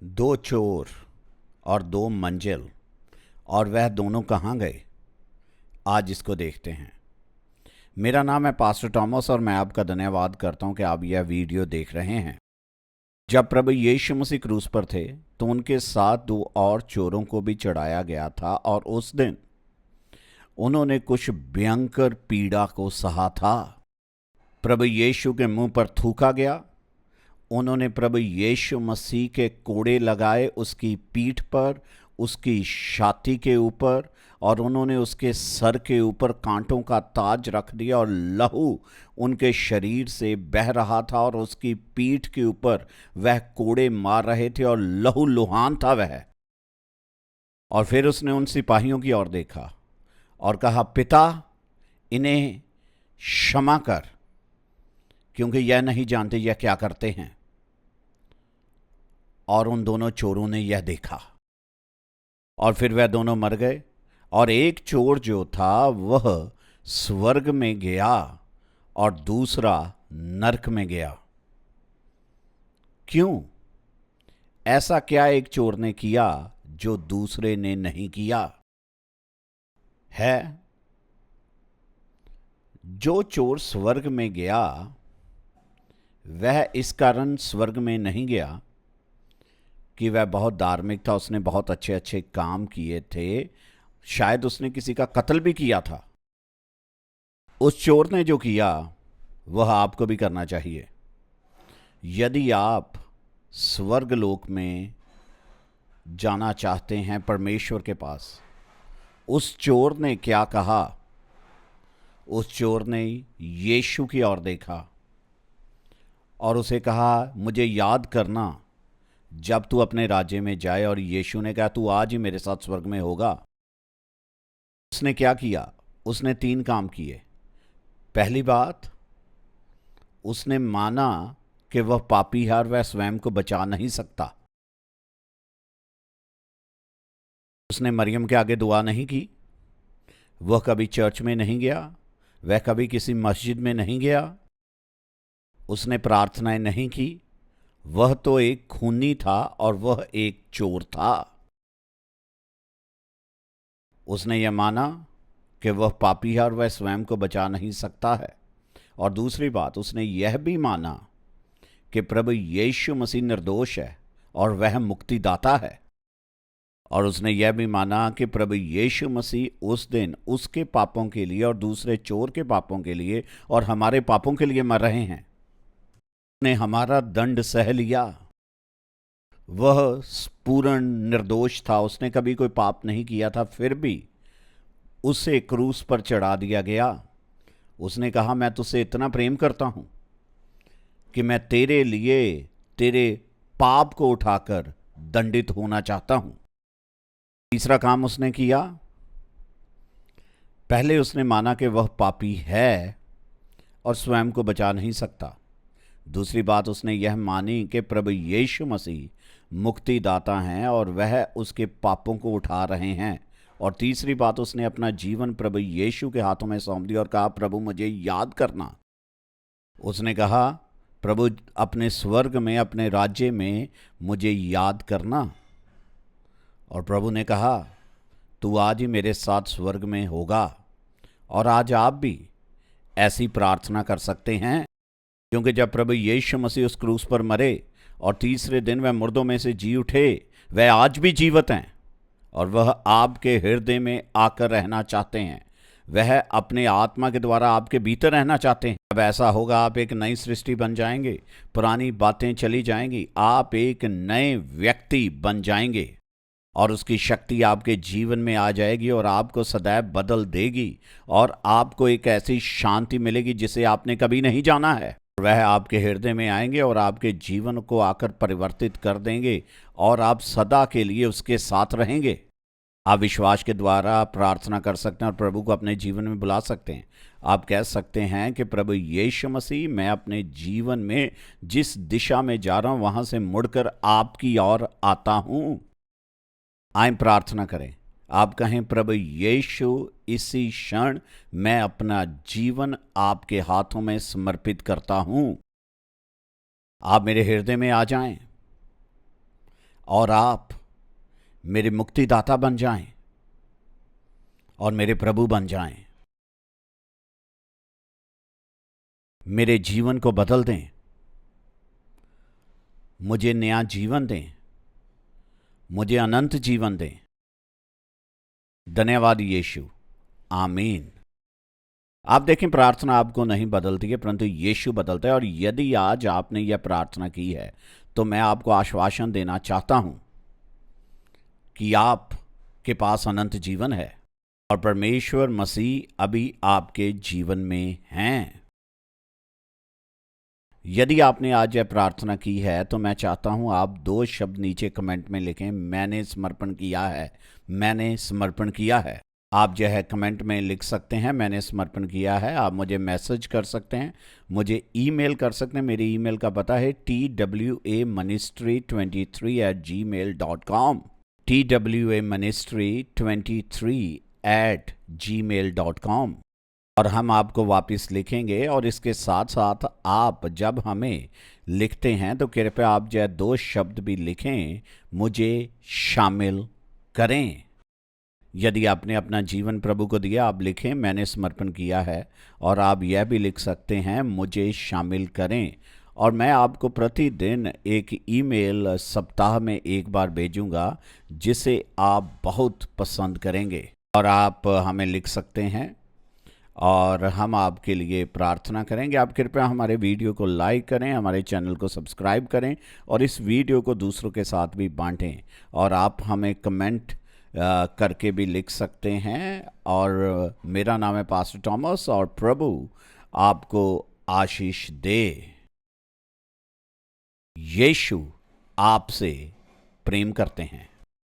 दो चोर और दो मंजिल, और वह दोनों कहाँ गए? आज इसको देखते हैं। मेरा नाम है पास्टर टॉमस और मैं आपका धन्यवाद करता हूं कि आप यह वीडियो देख रहे हैं। जब प्रभु यीशु मसीह क्रूस पर थे तो उनके साथ दो और चोरों को भी चढ़ाया गया था और उस दिन उन्होंने कुछ भयंकर पीड़ा को सहा था। प्रभु यीशु के मुंह पर थूका गया। उन्होंने प्रभु यीशु मसीह के कोड़े लगाए उसकी पीठ पर, उसकी छाती के ऊपर, और उन्होंने उसके सर के ऊपर कांटों का ताज रख दिया और लहू उनके शरीर से बह रहा था और उसकी पीठ के ऊपर वह कोड़े मार रहे थे और लहू लुहान था वह। और फिर उसने उन सिपाहियों की ओर देखा और कहा, पिता, इन्हें क्षमा कर, क्योंकि यह नहीं जानते यह क्या करते हैं। और उन दोनों चोरों ने यह देखा और फिर वह दोनों मर गए। और एक चोर जो था वह स्वर्ग में गया और दूसरा नरक में गया। क्यों? ऐसा क्या एक चोर ने किया जो दूसरे ने नहीं किया है? जो चोर स्वर्ग में गया वह इस कारण स्वर्ग में नहीं गया कि वह बहुत धार्मिक था, उसने बहुत अच्छे अच्छे काम किए थे, शायद उसने किसी का कत्ल भी किया था। उस चोर ने जो किया वह आपको भी करना चाहिए। यदि आप स्वर्ग लोक में जाना चाहते हैं परमेश्वर के पास, उस चोर ने क्या कहा? उस चोर ने यीशु की ओर देखा और उसे कहा, मुझे याद करना जब तू अपने राज्य में जाए। और यीशु ने कहा, तू आज ही मेरे साथ स्वर्ग में होगा। उसने क्या किया? उसने 3 काम किए। पहली बात, उसने माना कि वह पापी है और वह स्वयं को बचा नहीं सकता। उसने मरियम के आगे दुआ नहीं की। वह कभी चर्च में नहीं गया, वह कभी किसी मस्जिद में नहीं गया, उसने प्रार्थनाएं नहीं की। वह तो एक खूनी था और वह एक चोर था। उसने यह माना कि वह पापी है और वह स्वयं को बचा नहीं सकता है। और दूसरी बात, उसने यह भी माना कि प्रभु यीशु मसीह निर्दोष है और वह मुक्तिदाता है। और उसने यह भी माना कि प्रभु यीशु मसीह उस दिन उसके पापों के लिए और दूसरे चोर के पापों के लिए और हमारे पापों के लिए मर रहे हैं। उसने हमारा दंड सह लिया। वह पूर्ण निर्दोष था, उसने कभी कोई पाप नहीं किया था, फिर भी उसे क्रूस पर चढ़ा दिया गया। उसने कहा, मैं तुझसे इतना प्रेम करता हूं कि मैं तेरे लिए तेरे पाप को उठाकर दंडित होना चाहता हूं। तीसरा काम उसने किया, पहले उसने माना कि वह पापी है और स्वयं को बचा नहीं सकता। दूसरी बात, उसने यह मानी कि प्रभु यीशु मसीह मुक्तिदाता हैं और वह उसके पापों को उठा रहे हैं। और तीसरी बात, उसने अपना जीवन प्रभु यीशु के हाथों में सौंप दिया और कहा, प्रभु मुझे याद करना। उसने कहा, प्रभु अपने स्वर्ग में, अपने राज्य में मुझे याद करना। और प्रभु ने कहा, तू आज ही मेरे साथ स्वर्ग में होगा। और आज आप भी ऐसी प्रार्थना कर सकते हैं, क्योंकि जब प्रभु यीशु मसीह उस क्रूस पर मरे और तीसरे दिन वह मुर्दों में से जी उठे, वह आज भी जीवित हैं और वह आपके हृदय में आकर रहना चाहते हैं। वह अपने आत्मा के द्वारा आपके भीतर रहना चाहते हैं। अब ऐसा होगा, आप एक नई सृष्टि बन जाएंगे, पुरानी बातें चली जाएंगी, आप एक नए व्यक्ति बन जाएंगे और उसकी शक्ति आपके जीवन में आ जाएगी और आपको सदैव बदल देगी और आपको एक ऐसी शांति मिलेगी जिसे आपने कभी नहीं जाना है। वह आपके हृदय में आएंगे और आपके जीवन को आकर परिवर्तित कर देंगे और आप सदा के लिए उसके साथ रहेंगे। आप विश्वास के द्वारा प्रार्थना कर सकते हैं और प्रभु को अपने जीवन में बुला सकते हैं। आप कह सकते हैं कि प्रभु यीशु मसीह, मैं अपने जीवन में जिस दिशा में जा रहा हूं वहां से मुड़कर आपकी ओर आता हूं। आए प्रार्थना करें। आप कहें, प्रभु यीशु, इसी क्षण मैं अपना जीवन आपके हाथों में समर्पित करता हूं। आप मेरे हृदय में आ जाएं। और आप मेरे मुक्तिदाता बन जाएं और मेरे प्रभु बन जाएं। मेरे जीवन को बदल दें, मुझे नया जीवन दें, मुझे अनंत जीवन दें। धन्यवाद यीशु, आमीन। आप देखें, प्रार्थना आपको नहीं बदलती है, परंतु यीशु बदलता है। और यदि आज आपने यह प्रार्थना की है तो मैं आपको आश्वासन देना चाहता हूं कि आपके पास अनंत जीवन है और परमेश्वर मसीह अभी आपके जीवन में हैं। यदि आपने आज यह प्रार्थना की है तो मैं चाहता हूं आप 2 शब्द नीचे कमेंट में लिखें, मैंने समर्पण किया है, मैंने समर्पण किया है। आप जो है कमेंट में लिख सकते हैं मैंने समर्पण किया है। आप मुझे मैसेज कर सकते हैं, मुझे ईमेल कर सकते हैं। मेरी ईमेल का पता है twaministry23@gmail.com, twaministry23@gmail.com। और हम आपको वापस लिखेंगे। और इसके साथ साथ आप जब हमें लिखते हैं तो कृपया आप जो 2 शब्द भी लिखें, मुझे शामिल करें। यदि आपने अपना जीवन प्रभु को दिया, आप लिखें मैंने समर्पण किया है। और आप यह भी लिख सकते हैं मुझे शामिल करें। और मैं आपको प्रतिदिन एक ईमेल सप्ताह में 1 बार भेजूंगा जिसे आप बहुत पसंद करेंगे। और आप हमें लिख सकते हैं और हम आपके लिए प्रार्थना करेंगे। आप कृपया हमारे वीडियो को लाइक करें, हमारे चैनल को सब्सक्राइब करें और इस वीडियो को दूसरों के साथ भी बांटें। और आप हमें कमेंट करके भी लिख सकते हैं। और मेरा नाम है पास्टर थॉमस और प्रभु आपको आशीष दे। यीशु आपसे प्रेम करते हैं।